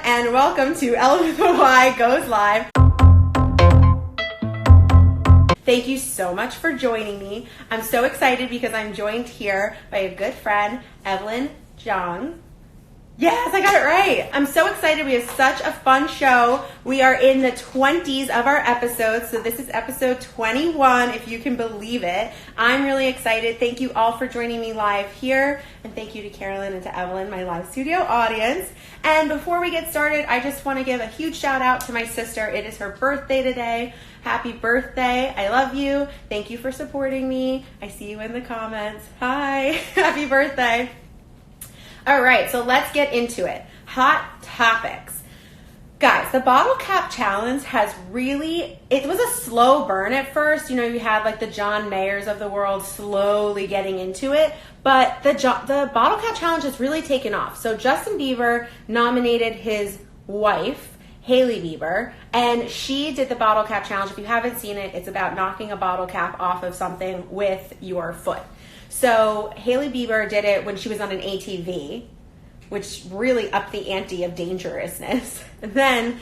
and welcome to Ellynwithay Goes Live. Thank you so much for joining me. I'm so excited because I'm joined here by a good friend, Evelyn Zhang. Yes, I got it right. I'm so excited. We have such a fun show. We are in the 20s of our episodes, so this is episode 21, if you can believe it. I'm really excited. Thank you all for joining me live here, and thank you to Carolyn and to Evelyn, my live studio audience. And before we get started, I just want to give a huge shout out to my sister. It is her birthday today. Happy birthday. I love you. Thank you for supporting me. I see you in the comments. Hi. Happy birthday. All right, so let's get into it. Hot topics. Guys, the bottle cap challenge has really, it was a slow burn at first. You know, you had like the John Mayers of the world slowly getting into it, but the bottle cap challenge has really taken off. So Justin Bieber nominated his wife, Hailey Bieber, and she did the bottle cap challenge. If you haven't seen it, it's about knocking a bottle cap off of something with your foot. So Hailey Bieber did it when she was on an ATV, which really upped the ante of dangerousness. And then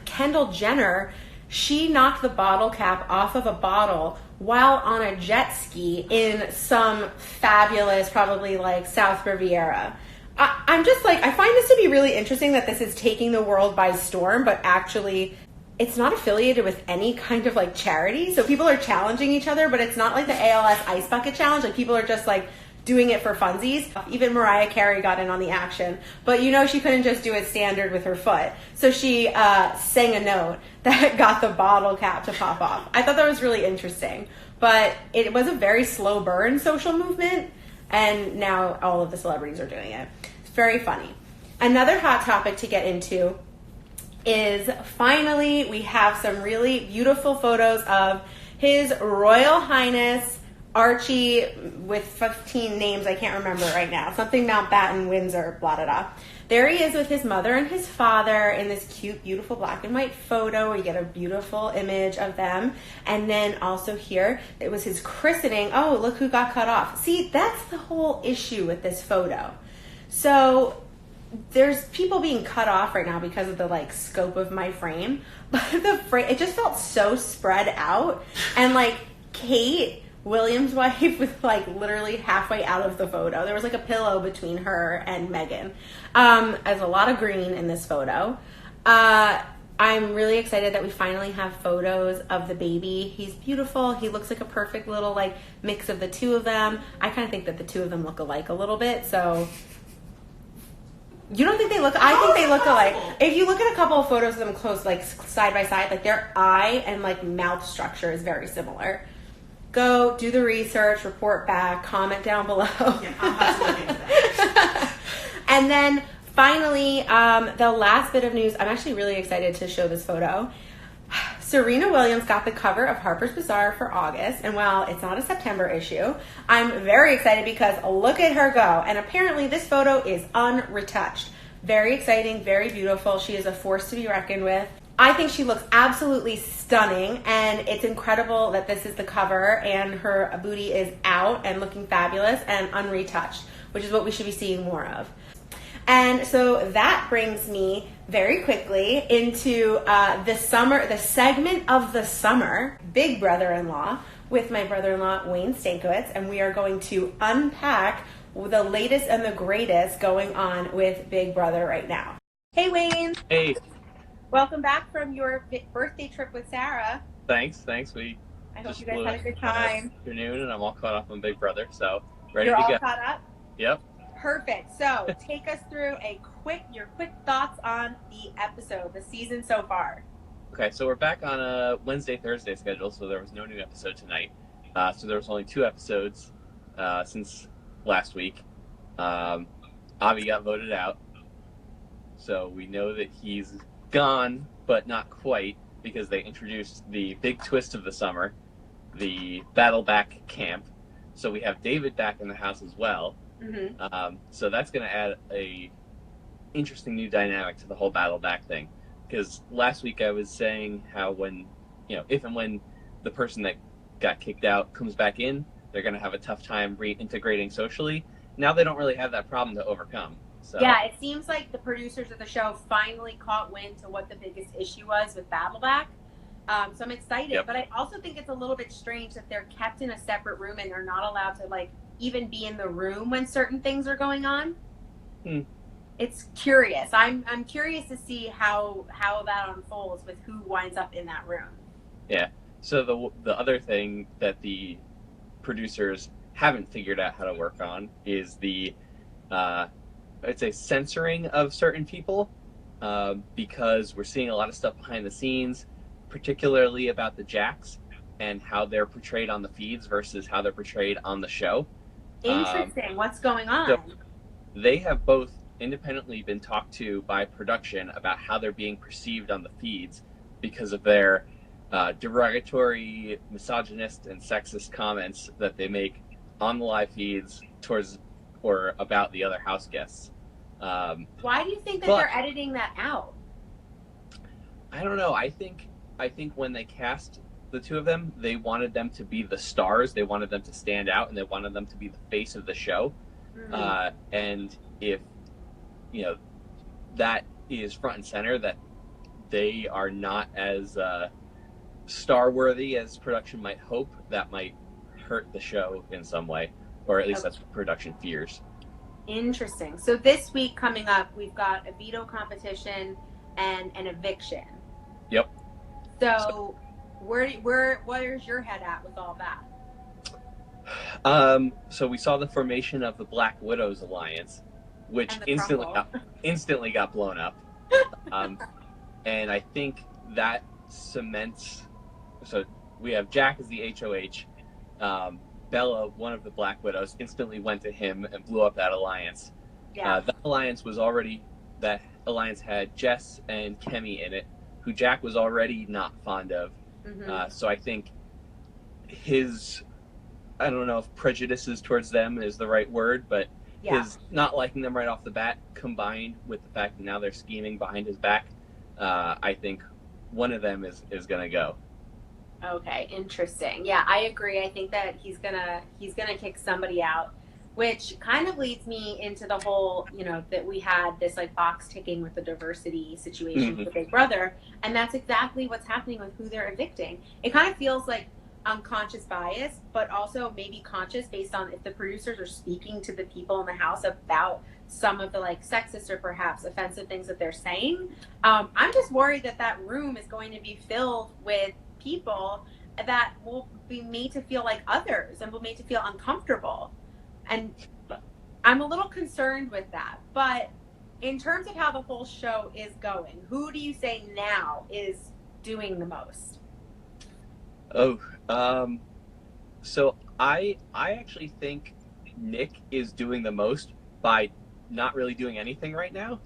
Kendall Jenner, she knocked the bottle cap off of a bottle while on a jet ski in some fabulous, probably like South Riviera. I'm just like, I find this to be really interesting that this is taking the world by storm, but actually it's not affiliated with any kind of like charity. So people are challenging each other, but it's not like the ALS Ice Bucket Challenge. Like people are just like doing it for funsies. Even Mariah Carey got in on the action, but you know, she couldn't just do it standard with her foot. So she sang a note that got the bottle cap to pop off. I thought that was really interesting, but it was a very slow burn social movement. And now all of the celebrities are doing it. It's very funny. Another hot topic to get into is finally we have some really beautiful photos of His Royal Highness Archie with 15 names I can't remember right now. Something Mountbatten, Windsor, blah, blah, blah. There he is with his mother and his father in this cute, beautiful black and white photo where you get a beautiful image of them. And then also here, it was his christening. Oh, look who got cut off. See, that's the whole issue with this photo. So there's people being cut off right now because of the like scope of my frame, but the frame, it just felt so spread out, and like Kate Williams' wife was like literally halfway out of the photo. There was like a pillow between her and Meghan. There's a lot of green in this photo. I'm really excited that we finally have photos of the baby. He's beautiful. He looks like a perfect little like mix of the two of them. I kind of think that the two of them look alike a little bit, so you don't think they look? I think they look alike. If you look at a couple of photos of them close, like side by side, like their eye and like mouth structure is very similar. Go do the research, report back, comment down below. Yeah, I'll have to look into that. And then finally, the last bit of news. I'm actually really excited to show this photo. Serena Williams got the cover of Harper's Bazaar for August, and while it's not a September issue, I'm very excited because look at her go. And apparently this photo is unretouched. Very exciting, very beautiful. She is a force to be reckoned with. I think she looks absolutely stunning, and it's incredible that this is the cover and her booty is out and looking fabulous and unretouched, which is what we should be seeing more of. And so that brings me very quickly into the segment of the summer, Big Brother-in-Law, with my brother-in-law, Wayne Stankewicz, and we are going to unpack the latest and the greatest going on with Big Brother right now. Hey, Wayne. Hey. Welcome back from your birthday trip with Sarah. Thanks. I hope you guys had a good time. Afternoon, and I'm all caught up on Big Brother, so ready You're to all go. Caught up? Yep. Perfect. So take us through your quick thoughts on the episode, the season so far. Okay, so we're back on a Wednesday-Thursday schedule, so there was no new episode tonight. So there was only 2 episodes since last week. Avi got voted out, so we know that he's gone, but not quite, because they introduced the big twist of the summer, the Battle Back camp. So we have David back in the house as well. Mm-hmm. So that's going to add a interesting new dynamic to the whole Battle Back thing. Because last week I was saying how when, if and when the person that got kicked out comes back in, they're going to have a tough time reintegrating socially. Now they don't really have that problem to overcome. So yeah, it seems like the producers of the show finally caught wind to what the biggest issue was with Battleback. So I'm excited, Yep. but I also think it's a little bit strange that they're kept in a separate room and they're not allowed to like even be in the room when certain things are going on. It's curious. I'm curious to see how that unfolds with who winds up in that room. Yeah. So the other thing that the producers haven't figured out how to work on is the I'd say censoring of certain people, because we're seeing a lot of stuff behind the scenes, particularly about the Jacks and how they're portrayed on the feeds versus how they're portrayed on the show. Interesting. What's going on? So they have both independently been talked to by production about how they're being perceived on the feeds because of their derogatory, misogynist, and sexist comments that they make on the live feeds towards or about the other house guests. Why do you think that they're editing that out? I don't know. I think when they cast the two of them, they wanted them to be the stars. They wanted them to stand out, and they wanted them to be the face of the show. Mm-hmm. And if that is front and center, that they are not as star worthy as production might hope, that might hurt the show in some way, or at least that's what production fears. Interesting. So this week coming up, we've got a veto competition and an eviction. Yep. So where's your head at with all that? So we saw the formation of the Black Widows Alliance, which instantly got blown up. And I think that cements. So we have Jack as the HOH. Bella, one of the Black Widows, instantly went to him and blew up that alliance. Yeah. That alliance had Jess and Kemi in it, who Jack was already not fond of. Mm-hmm. So I think I don't know if prejudices towards them is the right word, but his not liking them right off the bat, combined with the fact that now they're scheming behind his back, I think one of them is going to go. Okay, interesting. Yeah, I agree. I think that he's gonna kick somebody out, which kind of leads me into the whole, that we had this like box ticking with the diversity situation with Big Brother, and that's exactly what's happening with who they're evicting. It kind of feels like unconscious bias, but also maybe conscious based on if the producers are speaking to the people in the house about some of the like sexist or perhaps offensive things that they're saying. I'm just worried that room is going to be filled with people that will be made to feel like others and will be made to feel uncomfortable. And I'm a little concerned with that. But in terms of how the whole show is going, who do you say now is doing the most? So I actually think Nick is doing the most by not really doing anything right now.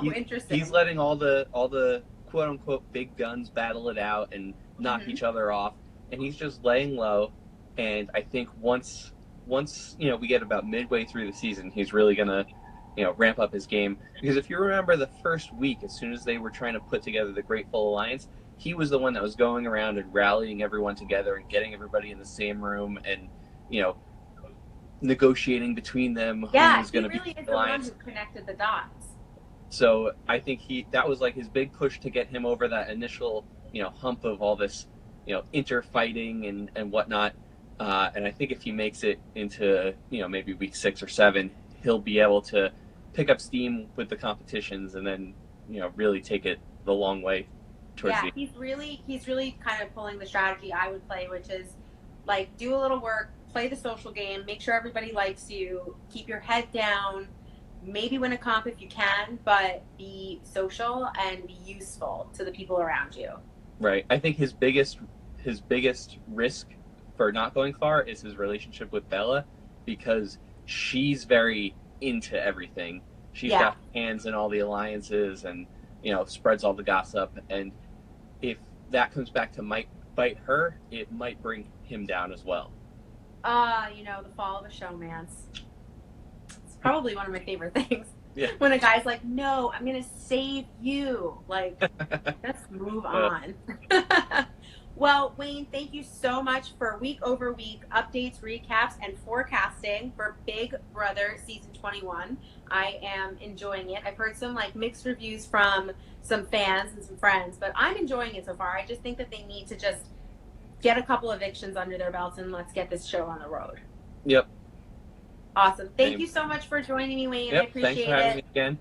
Interesting. He's letting all the quote unquote big guns battle it out and knock each other off, and he's just laying low. And I think once we get about midway through the season, he's really gonna ramp up his game, because if you remember the first week, as soon as they were trying to put together the Grateful Alliance, he was the one that was going around and rallying everyone together and getting everybody in the same room and negotiating between them. Yeah, he really is the one who connected the dots. So I think that was like his big push to get him over that initial, hump of all this, interfighting and whatnot. And I think if he makes it into, maybe week 6 or 7, he'll be able to pick up steam with the competitions and then, really take it the long way towards the. He's really kind of pulling the strategy I would play, which is like do a little work, play the social game, make sure everybody likes you, keep your head down. Maybe win a comp if you can, but be social and be useful to the people around you. Right. I think his biggest risk for not going far is his relationship with Bella, because she's very into everything. She's got hands in all the alliances and, spreads all the gossip. And if that comes back to bite her, it might bring him down as well. The fall of a showmance. Probably one of my favorite things. Yeah. When a guy's like, no, I'm going to save you. Like, let's move on. Well, Wayne, thank you so much for week-over-week updates, recaps, and forecasting for Big Brother Season 21. I am enjoying it. I've heard some mixed reviews from some fans and some friends, but I'm enjoying it so far. I just think that they need to just get a couple evictions under their belts and let's get this show on the road. Yep. Awesome. Thank you so much for joining me, Wayne. Yep, I appreciate thanks for having me again.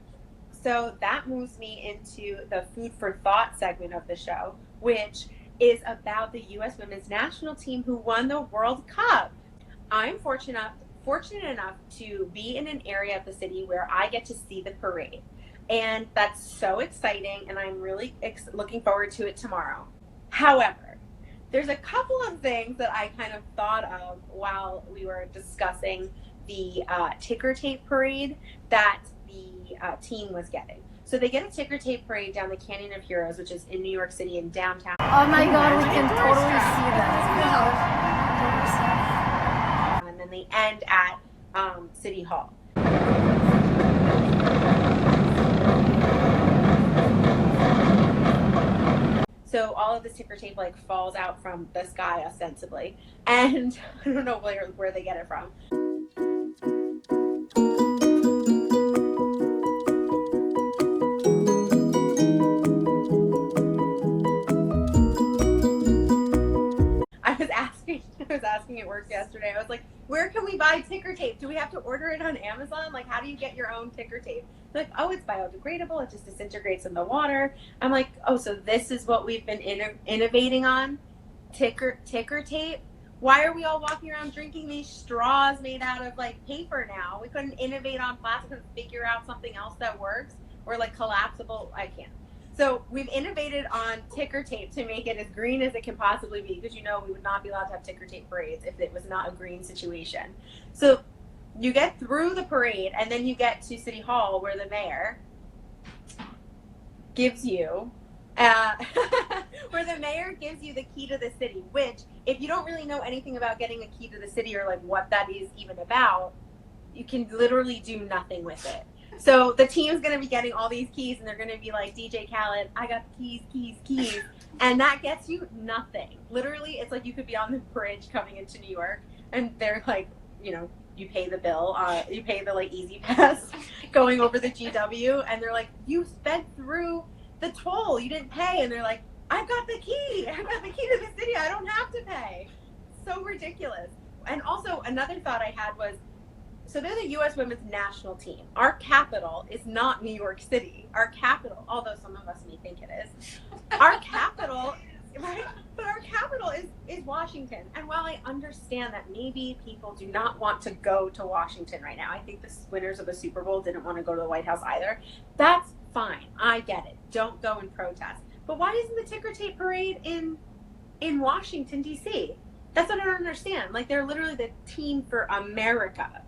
So that moves me into the Food for Thought segment of the show, which is about the U.S. women's national team who won the World Cup. I'm fortunate enough to be in an area of the city where I get to see the parade. And that's so exciting, and I'm really looking forward to it tomorrow. However, there's a couple of things that I kind of thought of while we were discussing the ticker tape parade that the team was getting. So they get a ticker tape parade down the Canyon of Heroes, which is in New York City in downtown. Oh my god, we can totally see that. And then they end at City Hall. So all of this ticker tape falls out from the sky ostensibly, and I don't know where they get it from. I was asking at work yesterday. I was like, where can we buy ticker tape? Do we have to order it on Amazon? How do you get your own ticker tape? They're like, oh, it's biodegradable. It just disintegrates in the water. I'm like, oh, so this is what we've been innovating on? Ticker tape? Why are we all walking around drinking these straws made out of paper now? We couldn't innovate on plastic and figure out something else that works? Or collapsible? I can't. So we've innovated on ticker tape to make it as green as it can possibly be, because we would not be allowed to have ticker tape parades if it was not a green situation. So you get through the parade and then you get to City Hall where the mayor gives you the key to the city, which if you don't really know anything about getting a key to the city or what that is even about, you can literally do nothing with it. So the team's going to be getting all these keys, and they're going to be like, DJ Khaled, I got the keys. And that gets you nothing. Literally, it's like you could be on the bridge coming into New York, and they're you pay the bill, you pay the Easy Pass going over the GW, and they're like, you sped through the toll, you didn't pay. And they're like, I've got the key to the city, I don't have to pay. So ridiculous. And also, another thought I had was, so they're the U.S. women's national team. Our capital is not New York City. Our capital, although some of us may think it is, our capital, right? But our capital is Washington. And while I understand that maybe people do not want to go to Washington right now, I think the winners of the Super Bowl didn't want to go to the White House either. That's fine. I get it. Don't go and protest. But why isn't the ticker tape parade in Washington, D.C.? That's what I don't understand. They're literally the team for America.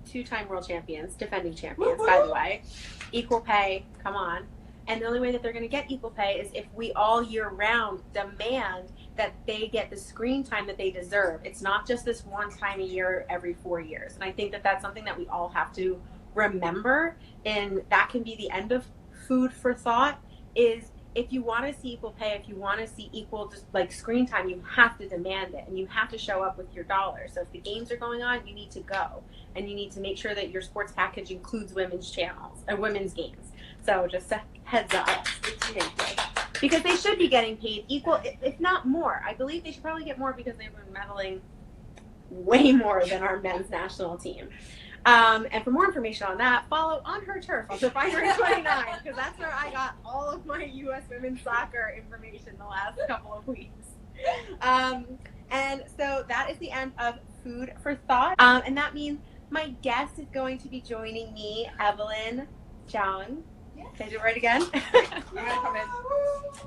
2-time world champions, defending champions, by the way. Equal pay, come on. And the only way that they're going to get equal pay is if we all year round demand that they get the screen time that they deserve. It's not just this one time a year every 4 years. And I think that that's something that we all have to remember. And that can be the end of food for thought, is if you want to see equal pay, if you want to see equal screen time, you have to demand it, and you have to show up with your dollars. So if the games are going on, you need to go, and you need to make sure that your sports package includes women's channels or women's games. So just a heads up, because they should be getting paid equal, if not more. I believe they should probably get more because they've been medaling way more than our men's national team. And for more information on that, follow On Her Turf on Refinery29, because that's where I got all of my U.S. women's soccer information the last couple of weeks. And so that is the end of Food for Thought. And that means my guest is going to be joining me, Evelyn Zhang. Can I do it right again? You're gonna come in.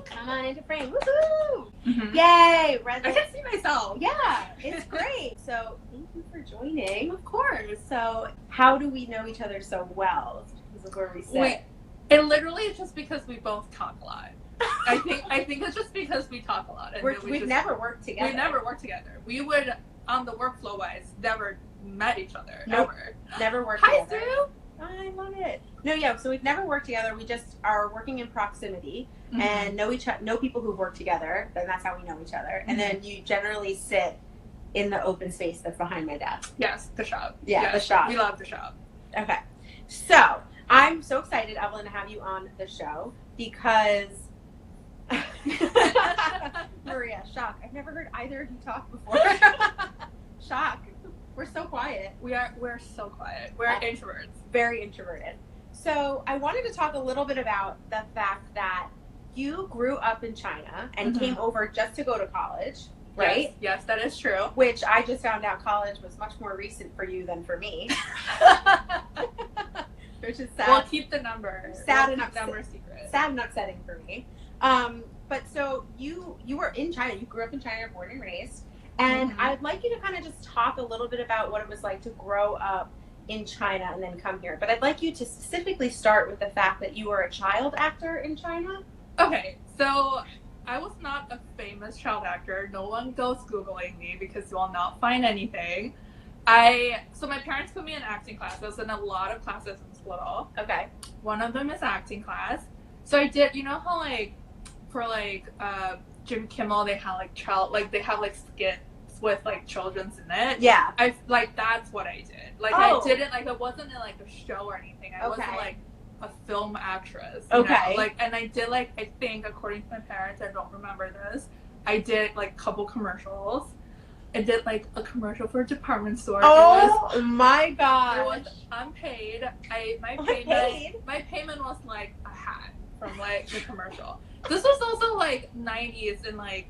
Come on into frame. Woohoo! Mm-hmm. Yay! I can see myself. Yeah, it's great. So thank you for joining. Of course. So how do we know each other so well? This is where we sit. Wait, it literally is just because we both talk a lot. I think it's just because we talk a lot. And we've never worked together. We never worked together. We would, on the workflow wise, never met each other. Nope. Ever. Never worked Hi, together. Sue. I love it. No, yeah. So we've never worked together. We just are working in proximity and know people who've worked together. Then that's how we know each other. And then you generally sit in the open space that's behind my desk. Yes, the shop. Yeah, yes, the shop. We love the shop. Okay. So I'm so excited, Evelyn, to have you on the show because Maria, shock. I've never heard either of you talk before. Shock. We're so quiet. We're so quiet. We're introverts. Very introverted. So I wanted to talk a little bit about the fact that you grew up in China and came over just to go to college, right? Yes, that is true. Which I just found out college was much more recent for you than for me. Which is sad. We'll keep the number. Sad we'll and keep the number secret. Sad and upsetting for me. But so you were in China. You grew up in China, born and raised. And I'd like you to kind of just talk a little bit about what it was like to grow up in China and then come here. But I'd like you to specifically start with the fact that you were a child actor in China. Okay, so I was not a famous child actor. No one goes Googling me because you will not find anything. So my parents put me in acting classes and a lot of classes in little. Okay. One of them is acting class. So I did, you know how like for like Jim Kimmel they have like they have like skits with like children's in it. Yeah. I like that's what I did. Like Oh. I didn't like it wasn't in like a show or anything. I wasn't Okay. like a film actress. You Okay. know? Like and I did like I think according to my parents, I don't remember this. I did like a couple commercials. I did like a commercial for a department store. Oh my It gosh. was unpaid. My payment was like a hat from like the commercial. This was also like 90s in like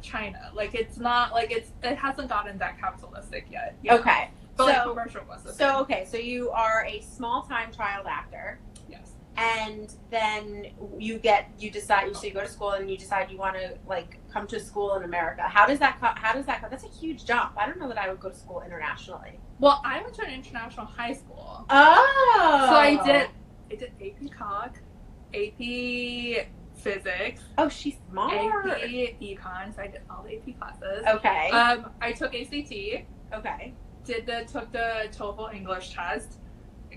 China. Like it's not like it hasn't gotten that capitalistic yet. You know? Okay. But like So- commercial was. a thing. So, okay. So you are a small-time child actor. Yes. And then you decide, so you go to school and you decide you want to like come to school in America. How does that come? That's a huge jump. I don't know that I would go to school internationally. Well, I went to an international high school. Oh. So I did AP Calc, AP Physics, Oh, she's smart. AP Econ. So I did all the AP classes. Okay. I took ACT. Okay. Took the TOEFL English test,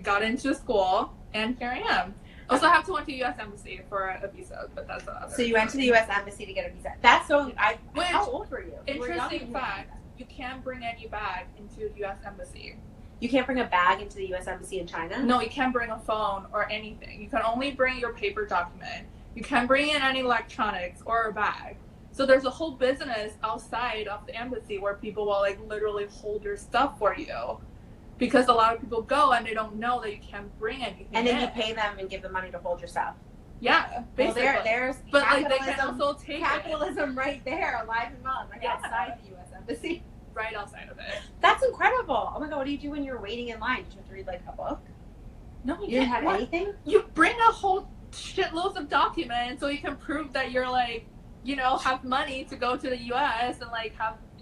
got into school, and here I am. Also, I have to went to U.S. Embassy for a visa, but that's the other. So you went to the U.S. Embassy to get a visa. That's so. Which- How old were you? You were young when Interesting you fact: did that. you can't bring any bag into the U.S. Embassy. You can't bring a bag into the U.S. Embassy in China. No, you can't bring a phone or anything. You can only bring your paper document. You can't bring in any electronics or a bag. So there's a whole business outside of the embassy where people will like literally hold your stuff for you. Because a lot of people go and they don't know that you can't bring anything And then in. you pay them and give them money to hold your stuff. Yeah, Well, basically. there's but like they can capitalism- also take it capitalism right there, alive and well, right Yeah. outside the U.S. Embassy. right outside of it. That's incredible. Oh my god, what do you do when you're waiting in line? Did you have to read like a book? No, You didn't have what? anything? You bring a whole shitloads of documents so you can prove that you're like, you know, have money to go to the U.S. and like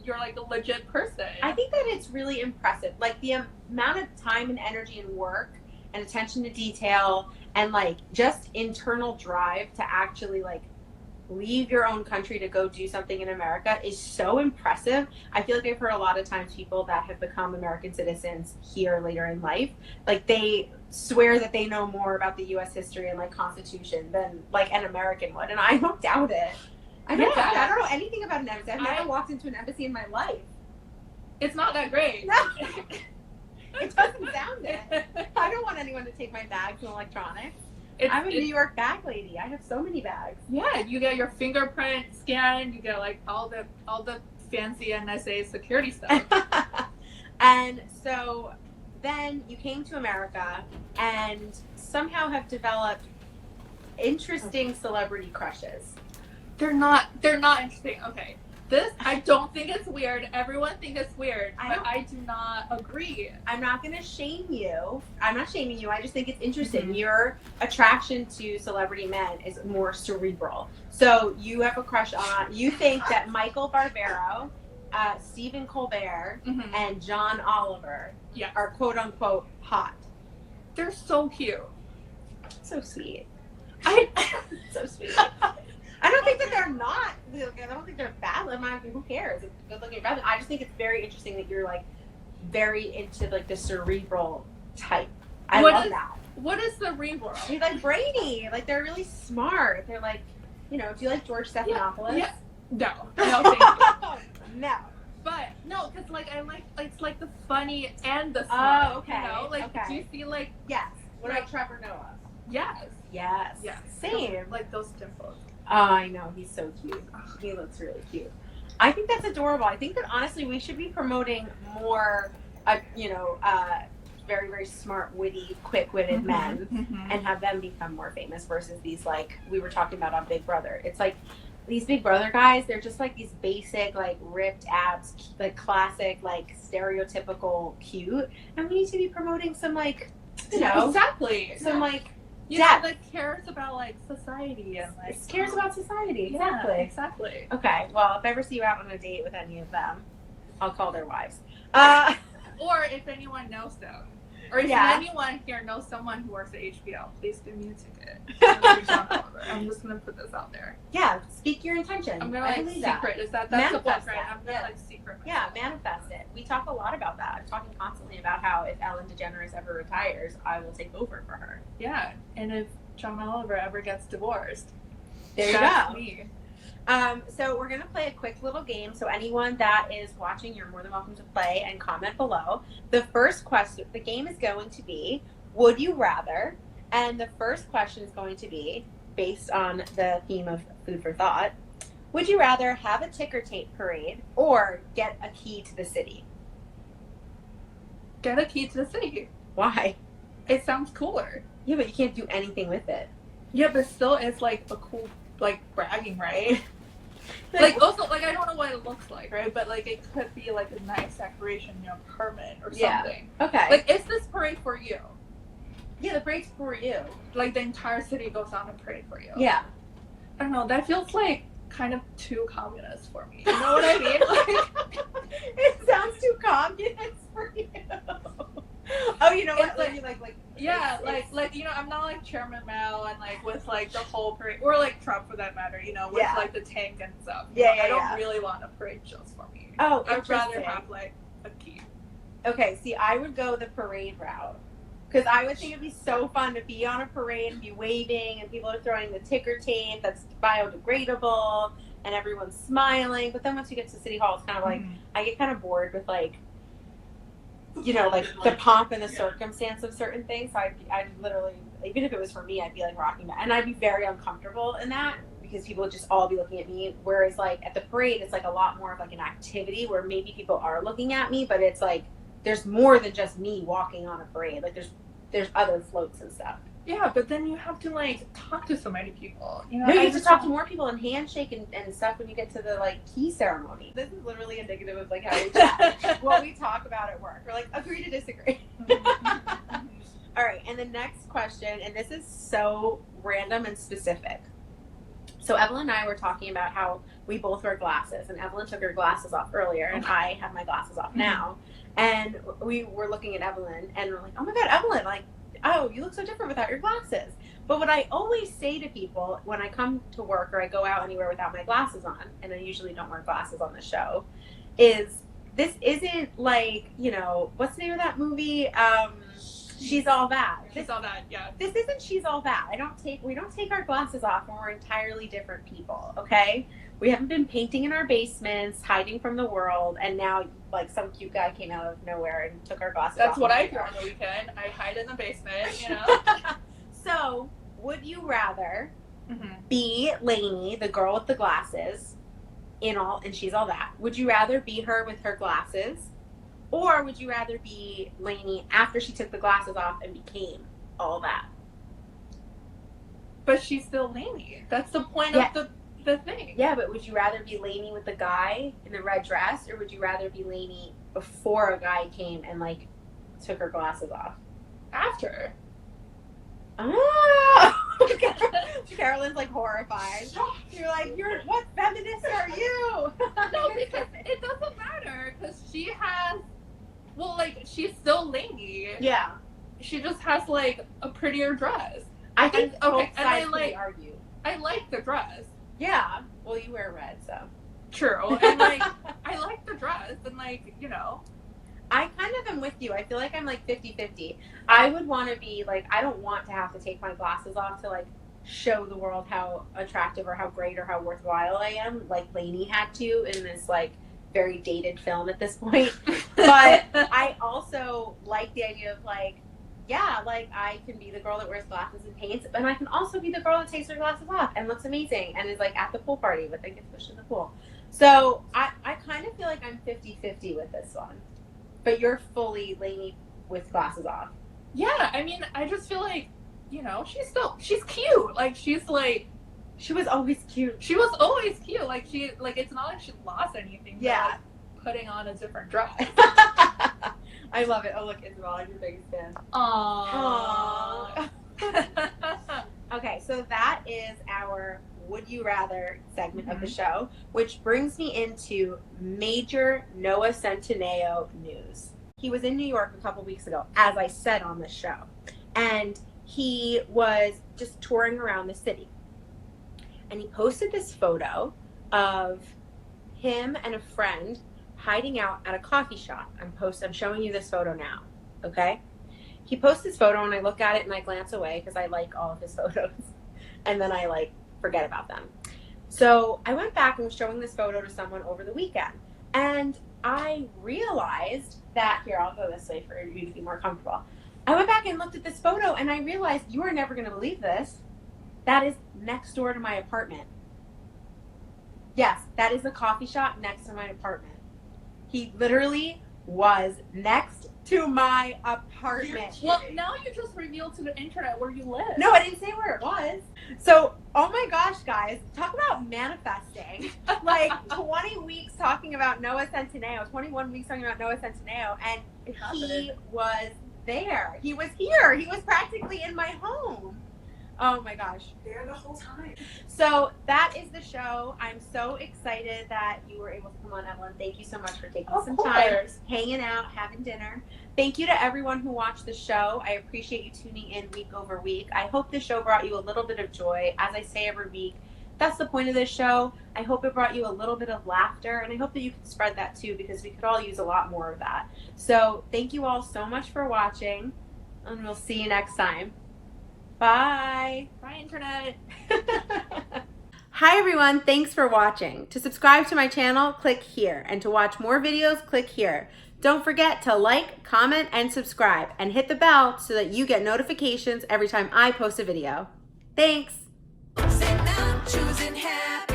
you're like a legit person. I think that it's really impressive. Like the amount of time and energy and work and attention to detail and like just internal drive to actually like leave your own country to go do something in America is so impressive. I feel like I've heard a lot of times people that have become American citizens here later in life, like they swear that they know more about the U.S. history and like Constitution than like an American would, and I don't doubt it. I don't doubt it. I don't know anything about an embassy. I've never walked into an embassy in my life. It's not that great. No. It doesn't sound it. I don't want anyone to take my bags and electronics. I'm a New York bag lady. I have so many bags. Yeah, you get your fingerprint scanned. You get like all the fancy NSA security stuff. And so then you came to America and somehow have developed interesting celebrity crushes. They're not interesting. Okay. This, I don't think it's weird. Everyone thinks it's weird, but I do not agree. I'm not going to shame you. I'm not shaming you. I just think it's interesting. Mhm. Your attraction to celebrity men is more cerebral. So you have a crush on, you think that Michael Barbaro, Stephen Colbert, Mhm. and John Oliver Yeah. are quote unquote hot. They're so cute. So sweet. I So sweet. I don't think that they're not. I don't think they're bad. I'm not, who cares? It's good looking or bad. I just think it's very interesting that you're like very into like the cerebral type. I What love is- that. What is the reworld? He's like brainy. Like they're really smart. They're like, you know, do you like George Stephanopoulos? Yeah. No, thank you. No. But no, because like I like it's like the funny and the smart. Oh, okay. You know, like Okay. do you see like Yes. What Like- about Trevor Noah? yes, Yes. yes, Same. like those dimples. Oh, I know. He's so cute. He looks really cute. I think that's adorable. I think that honestly we should be promoting more, very, very smart, witty, quick-witted men and have them become more famous versus these, like, we were talking about on Big Brother. It's like these Big Brother guys, they're just like these basic, like, ripped abs, like, classic, like, stereotypical cute. And we need to be promoting some, like, you know, exactly. some, like, You know, depth. that cares about like society and like Cares about society. Yeah, Exactly. exactly. Okay, well, if I ever see you out on a date with any of them, I'll call their wives. Or if anyone knows them, or if Yeah. anyone here knows someone who works at HBO, please give me a ticket. I'm just gonna put this out there. Yeah, speak your intention. I'm gonna I like believe that. secret. Is that's Manifest the book, right? that. I'm gonna Yeah. like secret. Yeah, myself. manifest it. We talk a lot about that. I'm talking constantly about how if Ellen DeGeneres ever retires, I will take over for her. Yeah, and if John Oliver ever gets divorced, There you that's go. me. So we're going to play a quick little game. So anyone that is watching, you're more than welcome to play and comment below. The first question, the game is going to be, would you rather? And the first question is going to be, based on the theme of food for thought, would you rather have a ticker tape parade or get a key to the city? Get a key to the city. Why? It sounds cooler. Yeah, but you can't do anything with it. Yeah, but still, it's like a cool, like bragging, right? Like also, like I don't know what it looks like, right? But like it could be like a nice decoration, you know, permit or Yeah. something. Okay. Like, is this parade for you? yeah, the parade's for you. Like the entire city goes on a parade for you. Yeah. I don't know. That feels like kind of too communist for me. You know what I mean? Like, It sounds too communist for you. Oh, you know what? It's like- You like yeah, it's- like you know, I'm not like Chairman Mao and like with like the whole parade, or like Trump for that matter. You know, with Yeah. like the tank and stuff. Yeah, You know, yeah, I don't yeah. really want a parade just for me. Oh, I'd rather interesting. have like a key. Okay, see, I would go the parade route. Because I would think it'd be so fun to be on a parade and be waving, and people are throwing the ticker tape that's biodegradable, and everyone's smiling. But then once you get to City Hall, it's kind of like, I get kind of bored with, like, you know, like the pomp and the circumstance of certain things. So I'd literally, even if it was for me, I'd be like rocking that. And I'd be very uncomfortable in that because people would just all be looking at me. Whereas, like, at the parade, it's like a lot more of like an activity where maybe people are looking at me, but it's like, there's more than just me walking on a parade. Like there's other floats and stuff. Yeah, but then you have to like talk to so many people. You know, No, you I have to just talk to don't- more people and handshake and stuff when you get to the like key ceremony. This is literally indicative of like how we talk, what we talk about at work. We're like agree to disagree. All right, and the next question, and this is so random and specific. So Evelyn and I were talking about how we both wear glasses, and Evelyn took her glasses off earlier, and I have my glasses off now. And we were looking at Evelyn, and we're like, "Oh my God, Evelyn! Like, oh, you look so different without your glasses." But what I always say to people when I come to work or I go out anywhere without my glasses on, and I usually don't wear glasses on the show, is this isn't like, you know, what's the name of that movie? She's All That. Just all that, yeah. This isn't She's All That. We don't take our glasses off when we're entirely different people, okay? We haven't been painting in our basements, hiding from the world, and now like some cute guy came out of nowhere and took our glasses off. That's what I do on the weekend. I hide in the basement, you know. So, would you rather Mm-hmm. be Lainey, the girl with the glasses, and She's All That? Would you rather be her with her glasses? Or would you rather be Lainey after she took the glasses off and became all that? But she's still Lainey. That's the point Yeah. of the thing. Yeah, but would you rather be Lainey with the guy in the red dress, or would you rather be Lainey before a guy came and like took her glasses off? After. Oh, Carolyn's like horrified. You're like, what feminist are you? No, because it doesn't matter. Because she has, well, like, she's still Lainey. Yeah, She just has, like, a prettier dress. I think And- okay, both and I sides can like- be argued. I like the dress. Yeah, well, you wear red, so. True. And, like, I like the dress. And, like, you know. I kind of am with you. I feel like I'm like 50-50. I would want to be like, I don't want to have to take my glasses off to like show the world how attractive or how great or how worthwhile I am, like Lainey had to in this like very dated film at this point. But I also like the idea of like, yeah, like I can be the girl that wears glasses and paints, and I can also be the girl that takes her glasses off and looks amazing and is like at the pool party with like gets pushed in the pool. So I kind of feel like I'm 50-50 with this one. But you're fully Lainey with glasses off. Yeah, I mean, I just feel like, you know, she's cute. Like, she's like, She was always cute. she was always cute. Like, it's not like she lost anything. Yeah. By putting on a different dress. I love it. Oh, look, Isabel, I'm your biggest fan. Aww. Okay, so that is our Would You Rather segment of the show, which brings me into major Noah Centineo news. He was in New York a couple weeks ago, as I said on the show, and he was just touring around the city. And he posted this photo of him and a friend hiding out at a coffee shop. I'm showing you this photo now, okay? He posts this photo and I look at it and I glance away because I like all of his photos. And then I like forget about them. So I went back and was showing this photo to someone over the weekend. And I realized that, here, I'll go this way for you to be more comfortable. I went back and looked at this photo and I realized, you are never going to believe this, that is next door to my apartment. Yes, that is the coffee shop next to my apartment. He literally was next to my apartment. Well, now you just revealed to the internet where you live. No, I didn't say where it was. So, oh my gosh, guys, talk about manifesting. Like 20 weeks talking about Noah Centineo, 21 weeks talking about Noah Centineo, and he was there. He was here. He was practically in my home. Oh my gosh. There the whole time. So that is the show. I'm so excited that you were able to come on, Evelyn. Thank you so much for taking some time, hanging out, having dinner. Thank you to everyone who watched the show. I appreciate you tuning in week over week. I hope the show brought you a little bit of joy. As I say every week, that's the point of this show. I hope it brought you a little bit of laughter, and I hope that you can spread that too, because we could all use a lot more of that. So thank you all so much for watching, and we'll see you next time. Bye. Bye, internet. Hi everyone, thanks for watching. To subscribe to my channel, click here. And to watch more videos, click here. Don't forget to like, comment, and subscribe. And hit the bell so that you get notifications every time I post a video. Thanks. Sitting out, choosing happy.